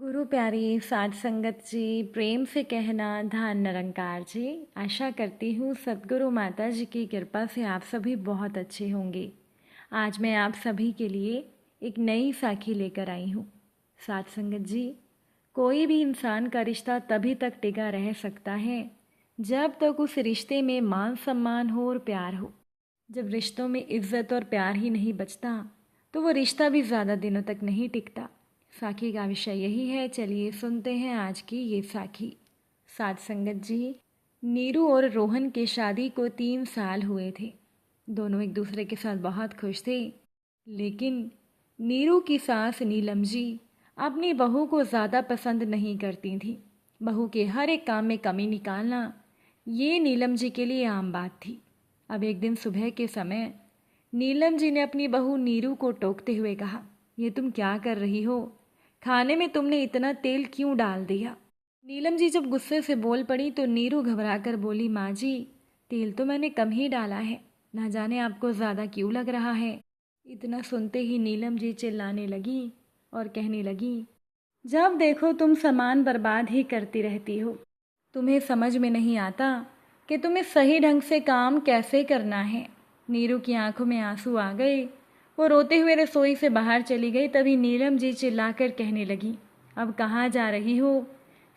गुरु प्यारी साध संगत जी, प्रेम से कहना धान निरंकार जी। आशा करती हूँ सद्गुरु माता जी की कृपा से आप सभी बहुत अच्छे होंगे। आज मैं आप सभी के लिए एक नई साखी लेकर आई हूँ। साध संगत जी, कोई भी इंसान का रिश्ता तभी तक टिका रह सकता है जब तक उस रिश्ते में मान सम्मान हो और प्यार हो। जब रिश्तों में इज्जत और प्यार ही नहीं बचता तो वो रिश्ता भी ज़्यादा दिनों तक नहीं टिकता। साखी का विषय यही है। चलिए सुनते हैं आज की ये साखी। साध संगत जी, नीरू और रोहन के शादी को 3 साल हुए थे। दोनों एक दूसरे के साथ बहुत खुश थे, लेकिन नीरू की सास नीलम जी अपनी बहू को ज़्यादा पसंद नहीं करती थी। बहू के हर एक काम में कमी निकालना ये नीलम जी के लिए आम बात थी। अब एक दिन सुबह के समय नीलम जी ने अपनी बहू नीरू को टोकते हुए कहा, ये तुम क्या कर रही हो? खाने में तुमने इतना तेल क्यों डाल दिया? नीलम जी जब गुस्से से बोल पड़ी तो नीरू घबराकर बोली, माँ जी, तेल तो मैंने कम ही डाला है, ना जाने आपको ज़्यादा क्यों लग रहा है। इतना सुनते ही नीलम जी चिल्लाने लगी और कहने लगी, जब देखो तुम सामान बर्बाद ही करती रहती हो। तुम्हें समझ में नहीं आता कि तुम्हें सही ढंग से काम कैसे करना है। नीरू की आंखों में आंसू आ गए। वो रोते हुए रसोई से बाहर चली गई। तभी नीलम जी चिल्लाकर कहने लगी, अब कहाँ जा रही हो?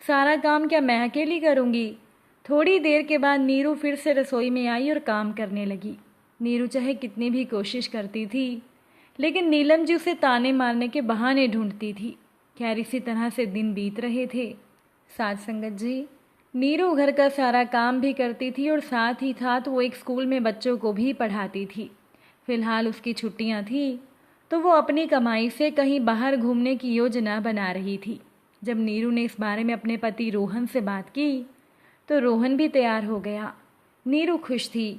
सारा काम क्या मैं अकेली करूँगी? थोड़ी देर के बाद नीरू फिर से रसोई में आई और काम करने लगी। नीरू चाहे कितनी भी कोशिश करती थी, लेकिन नीलम जी उसे ताने मारने के बहाने ढूंढती थी। खैर, इसी तरह से दिन बीत रहे थे। साध संगत जी, नीरू घर का सारा काम भी करती थी और साथ ही साथ वो एक स्कूल में बच्चों को भी पढ़ाती थी। फिलहाल उसकी छुट्टियां थी तो वो अपनी कमाई से कहीं बाहर घूमने की योजना बना रही थी। जब नीरू ने इस बारे में अपने पति रोहन से बात की तो रोहन भी तैयार हो गया। नीरू खुश थी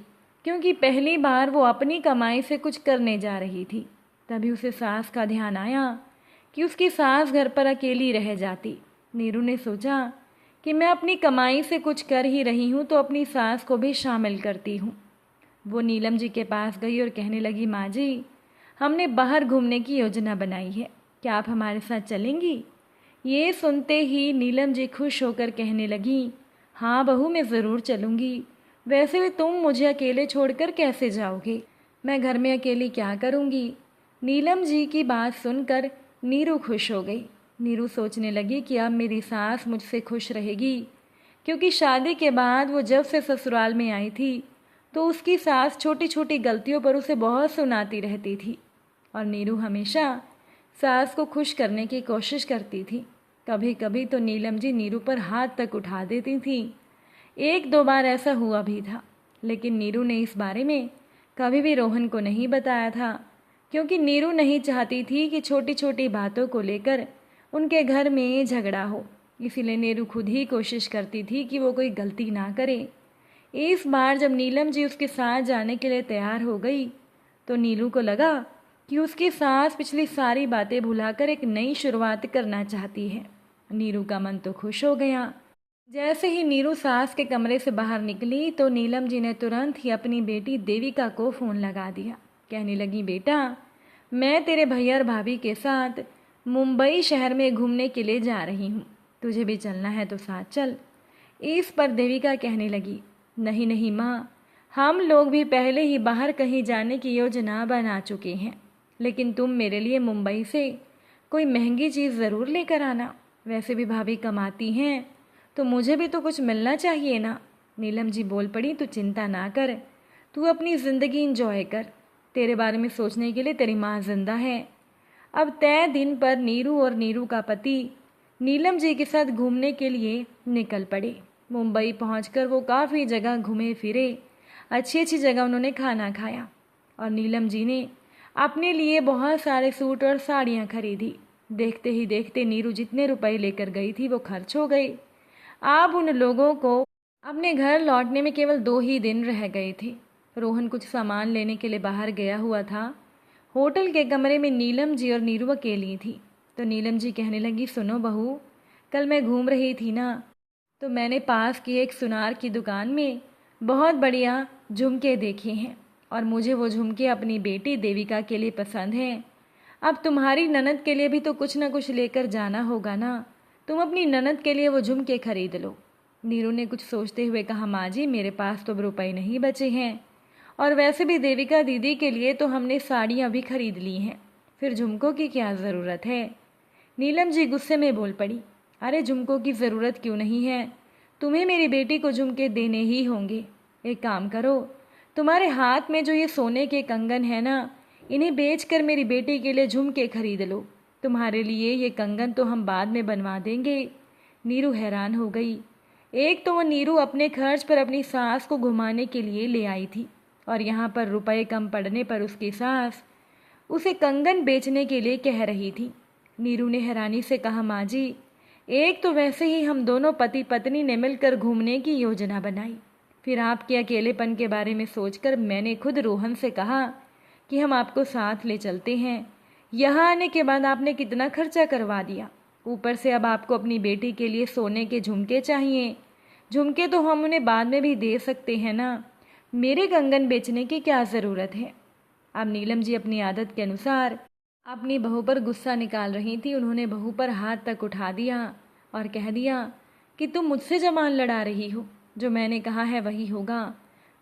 क्योंकि पहली बार वो अपनी कमाई से कुछ करने जा रही थी। तभी उसे सास का ध्यान आया कि उसकी सास घर पर अकेली रह जाती। नीरू ने सोचा कि मैं अपनी कमाई से कुछ कर ही रही हूँ तो अपनी सास को भी शामिल करती हूँ। वो नीलम जी के पास गई और कहने लगी, माँ जी, हमने बाहर घूमने की योजना बनाई है, क्या आप हमारे साथ चलेंगी? ये सुनते ही नीलम जी खुश होकर कहने लगी, हाँ बहू, मैं ज़रूर चलूँगी। वैसे भी तुम मुझे अकेले छोड़कर कैसे जाओगे? मैं घर में अकेली क्या करूँगी? नीलम जी की बात सुनकर नीरू खुश हो गई। नीरू सोचने लगी कि अब मेरी सास मुझसे खुश रहेगी, क्योंकि शादी के बाद वो जब से ससुराल में आई थी तो उसकी सास छोटी छोटी गलतियों पर उसे बहुत सुनाती रहती थी और नीरू हमेशा सास को खुश करने की कोशिश करती थी। कभी कभी तो नीलम जी नीरू पर हाथ तक उठा देती थी। 1-2 बार ऐसा हुआ भी था, लेकिन नीरू ने इस बारे में कभी भी रोहन को नहीं बताया था, क्योंकि नीरू नहीं चाहती थी कि छोटी छोटी बातों को लेकर उनके घर में झगड़ा हो। इसीलिए नीरू खुद ही कोशिश करती थी कि वो कोई गलती ना करे। इस बार जब नीलम जी उसके साथ जाने के लिए तैयार हो गई तो नीलू को लगा कि उसकी सास पिछली सारी बातें भुलाकर एक नई शुरुआत करना चाहती है। नीरू का मन तो खुश हो गया। जैसे ही नीरू सास के कमरे से बाहर निकली तो नीलम जी ने तुरंत ही अपनी बेटी देविका को फ़ोन लगा दिया। कहने लगी, बेटा, मैं तेरे भैया और भाभी के साथ मुंबई शहर में घूमने के लिए जा रही हूँ, तुझे भी चलना है तो साथ चल। इस पर देविका कहने लगी, नहीं नहीं माँ, हम लोग भी पहले ही बाहर कहीं जाने की योजना बना चुके हैं, लेकिन तुम मेरे लिए मुंबई से कोई महंगी चीज़ ज़रूर लेकर आना। वैसे भी भाभी कमाती हैं तो मुझे भी तो कुछ मिलना चाहिए ना। नीलम जी बोल पड़ी, तू चिंता ना कर, तू अपनी ज़िंदगी इंजॉय कर, तेरे बारे में सोचने के लिए तेरी माँ जिंदा है। अब तय दिन पर नीरू और नीरू का पति नीलम जी के साथ घूमने के लिए निकल पड़े। मुंबई पहुंचकर वो काफ़ी जगह घूमे फिरे, अच्छी अच्छी जगह उन्होंने खाना खाया और नीलम जी ने अपने लिए बहुत सारे सूट और साड़ियाँ खरीदी। देखते ही देखते नीरू जितने रुपए लेकर गई थी वो खर्च हो गए। अब उन लोगों को अपने घर लौटने में केवल 2 ही दिन रह गए थे। रोहन कुछ सामान लेने के लिए बाहर गया हुआ था। होटल के कमरे में नीलम जी और नीरू अकेली थी। तो नीलम जी कहने लगी, सुनो बहू, कल मैं घूम रही थी ना, तो मैंने पास की एक सुनार की दुकान में बहुत बढ़िया झुमके देखे हैं और मुझे वो झुमके अपनी बेटी देविका के लिए पसंद हैं। अब तुम्हारी ननद के लिए भी तो कुछ ना कुछ लेकर जाना होगा ना, तुम अपनी ननद के लिए वो झुमके खरीद लो। नीरू ने कुछ सोचते हुए कहा, माँ जी मेरे पास तो रुपए नहीं बचे हैं, और वैसे भी देविका दीदी के लिए तो हमने साड़ियाँ भी खरीद ली हैं, फिर झुमकों की क्या ज़रूरत है। नीलम जी गुस्से में बोल पड़ी, अरे झुमकों की ज़रूरत क्यों नहीं है, तुम्हें मेरी बेटी को झुमके देने ही होंगे। एक काम करो, तुम्हारे हाथ में जो ये सोने के कंगन है ना, इन्हें बेचकर मेरी बेटी के लिए झुमके खरीद लो। तुम्हारे लिए ये कंगन तो हम बाद में बनवा देंगे। नीरू हैरान हो गई। एक तो वो नीरू अपने खर्च पर अपनी सास को घुमाने के लिए ले आई थी, और यहाँ पर रुपए कम पड़ने पर उसकी सास उसे कंगन बेचने के लिए कह रही थी। नीरू ने हैरानी से कहा, माँ जी एक तो वैसे ही हम दोनों पति पत्नी ने मिलकर घूमने की योजना बनाई, फिर आपके अकेलेपन के बारे में सोचकर मैंने खुद रोहन से कहा कि हम आपको साथ ले चलते हैं। यहाँ आने के बाद आपने कितना खर्चा करवा दिया, ऊपर से अब आपको अपनी बेटी के लिए सोने के झुमके चाहिए। झुमके तो हम उन्हें बाद में भी दे सकते हैं ना, मेरे कंगन बेचने की क्या ज़रूरत है। अब नीलम जी अपनी आदत के अनुसार अपनी बहू पर गुस्सा निकाल रही थी। उन्होंने बहू पर हाथ तक उठा दिया और कह दिया कि तुम मुझसे जबान लड़ा रही हो, जो मैंने कहा है वही होगा।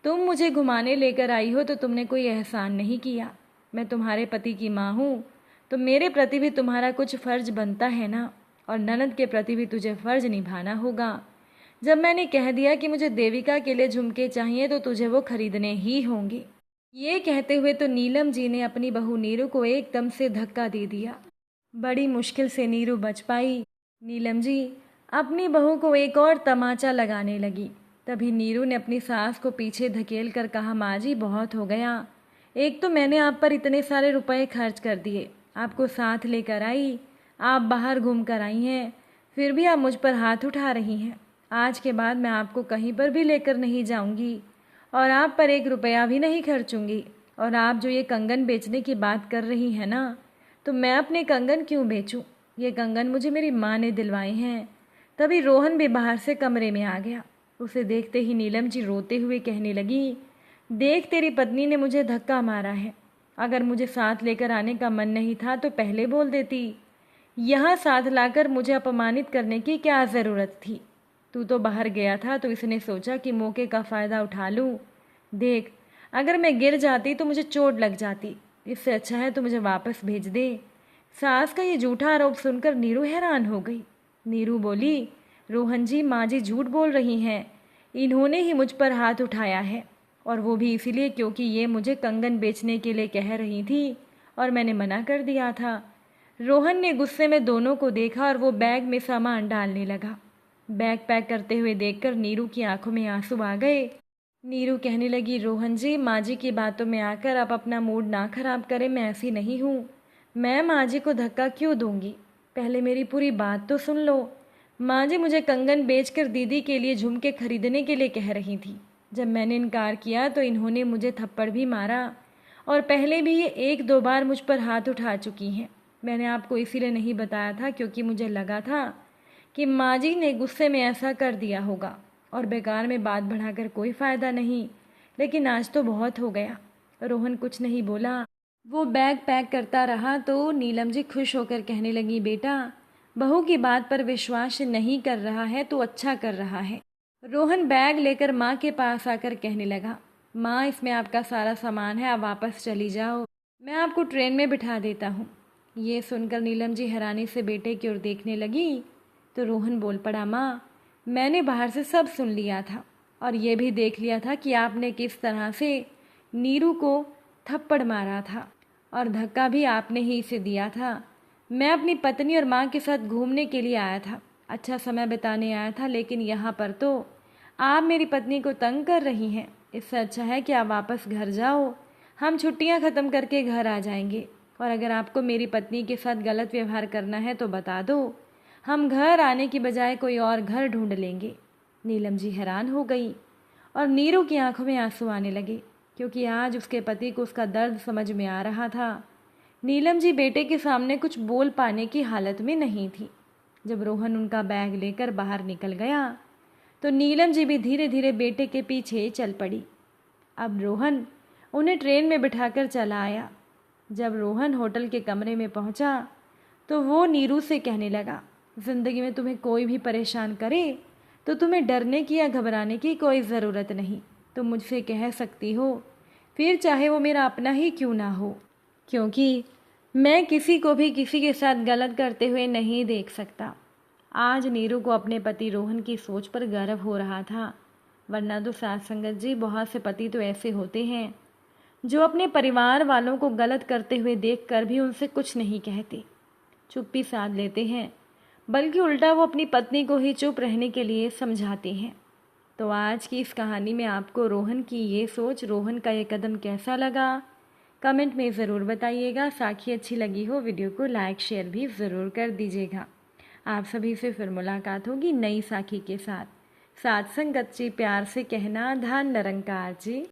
तुम मुझे घुमाने लेकर आई हो तो तुमने कोई एहसान नहीं किया। मैं तुम्हारे पति की माँ हूँ, तो मेरे प्रति भी तुम्हारा कुछ फ़र्ज बनता है ना, और ननद के प्रति भी तुझे फ़र्ज निभाना होगा। जब मैंने कह दिया कि मुझे देविका के लिए झुमके चाहिए तो तुझे वो खरीदने ही होंगे। ये कहते हुए तो नीलम जी ने अपनी बहू नीरू को एकदम से धक्का दे दिया। बड़ी मुश्किल से नीरू बच पाई। नीलम जी अपनी बहू को एक और तमाचा लगाने लगी। तभी नीरू ने अपनी सास को पीछे धकेल कर कहा, माँ जी बहुत हो गया, एक तो मैंने आप पर इतने सारे रुपए खर्च कर दिए, आपको साथ लेकर आई, आप बाहर घूम कर आई हैं, फिर भी आप मुझ पर हाथ उठा रही हैं। आज के बाद मैं आपको कहीं पर भी लेकर नहीं जाऊंगी, और आप पर एक रुपया भी नहीं खर्चूंगी। और आप जो ये कंगन बेचने की बात कर रही हैं ना, तो मैं अपने कंगन क्यों बेचूं? ये कंगन मुझे मेरी माँ ने दिलवाए हैं। तभी रोहन भी बाहर से कमरे में आ गया। उसे देखते ही नीलम जी रोते हुए कहने लगी, देख तेरी पत्नी ने मुझे धक्का मारा है, अगर मुझे साथ लेकर आने का मन नहीं था तो पहले बोल देती। यहाँ साथ लाकर मुझे अपमानित करने की क्या ज़रूरत थी? तू तो बाहर गया था तो इसने सोचा कि मौके का फ़ायदा उठा लूँ। देख अगर मैं गिर जाती तो मुझे चोट लग जाती, इससे अच्छा है तो मुझे वापस भेज दे। सास का ये झूठा आरोप सुनकर नीरू हैरान हो गई। नीरू बोली, रोहन जी माँ जी झूठ बोल रही हैं, इन्होंने ही मुझ पर हाथ उठाया है, और वो भी इसीलिए क्योंकि ये मुझे कंगन बेचने के लिए कह रही थी और मैंने मना कर दिया था। रोहन ने गुस्से में दोनों को देखा और वो बैग में सामान डालने लगा। बैग पैक करते हुए देखकर नीरू की आंखों में आंसू आ गए। नीरू कहने लगी, रोहन जी माँ जी की बातों में आकर आप अपना मूड ना खराब करें, मैं ऐसी नहीं हूँ। मैं माँ जी को धक्का क्यों दूंगी? पहले मेरी पूरी बात तो सुन लो। माँ जी मुझे कंगन बेचकर दीदी के लिए झुमके खरीदने के लिए कह रही थी। जब मैंने इनकार किया तो इन्होंने मुझे थप्पड़ भी मारा, और पहले भी ये एक दो बार मुझ पर हाथ उठा चुकी हैं। मैंने आपको इसीलिए नहीं बताया था क्योंकि मुझे लगा था कि माँ जी ने गुस्से में ऐसा कर दिया होगा, और बेकार में बात बढ़ाकर कोई फ़ायदा नहीं। लेकिन आज तो बहुत हो गया। रोहन कुछ नहीं बोला, वो बैग पैक करता रहा। तो नीलम जी खुश होकर कहने लगी, बेटा बहू की बात पर विश्वास नहीं कर रहा है तो अच्छा कर रहा है। रोहन बैग लेकर माँ के पास आकर कहने लगा, माँ इसमें आपका सारा सामान है, आप वापस चली जाओ, मैं आपको ट्रेन में बिठा देता हूँ। ये सुनकर नीलम जी हैरानी से बेटे की ओर देखने लगी। तो रोहन बोल पड़ा, माँ मैंने बाहर से सब सुन लिया था, और ये भी देख लिया था कि आपने किस तरह से नीरू को थप्पड़ मारा था, और धक्का भी आपने ही इसे दिया था। मैं अपनी पत्नी और माँ के साथ घूमने के लिए आया था, अच्छा समय बिताने आया था, लेकिन यहाँ पर तो आप मेरी पत्नी को तंग कर रही हैं। इससे अच्छा है कि आप वापस घर जाओ, हम छुट्टियाँ ख़त्म करके घर आ जाएंगे, और अगर आपको मेरी पत्नी के साथ गलत व्यवहार करना है तो बता दो, हम घर आने की बजाय कोई और घर ढूंढ लेंगे। नीलम जी हैरान हो गई, और नीरू की आंखों में आंसू आने लगे, क्योंकि आज उसके पति को उसका दर्द समझ में आ रहा था। नीलम जी बेटे के सामने कुछ बोल पाने की हालत में नहीं थी। जब रोहन उनका बैग लेकर बाहर निकल गया तो नीलम जी भी धीरे धीरे बेटे के पीछे चल पड़ी। अब रोहन उन्हें ट्रेन में बिठाकर चला आया। जब रोहन होटल के कमरे में पहुंचा तो वो नीरू से कहने लगा, ज़िंदगी में तुम्हें कोई भी परेशान करे तो तुम्हें डरने की या घबराने की कोई ज़रूरत नहीं। तुम मुझसे कह सकती हो, फिर चाहे वो मेरा अपना ही क्यों ना हो, क्योंकि मैं किसी को भी किसी के साथ गलत करते हुए नहीं देख सकता। आज नीरू को अपने पति रोहन की सोच पर गर्व हो रहा था, वरना तो साथ संगत जी बहुत से पति तो ऐसे होते हैं जो अपने परिवार वालों को गलत करते हुए देखकर भी उनसे कुछ नहीं कहते, चुप्पी साध लेते हैं, बल्कि उल्टा वो अपनी पत्नी को ही चुप रहने के लिए समझाते हैं। तो आज की इस कहानी में आपको रोहन की ये सोच, रोहन का ये कदम कैसा लगा, कमेंट में ज़रूर बताइएगा। साखी अच्छी लगी हो वीडियो को लाइक शेयर भी ज़रूर कर दीजिएगा। आप सभी से फिर मुलाकात होगी नई साखी के साथ। साथ संगत जी, प्यार से कहना, धन निरंकार जी।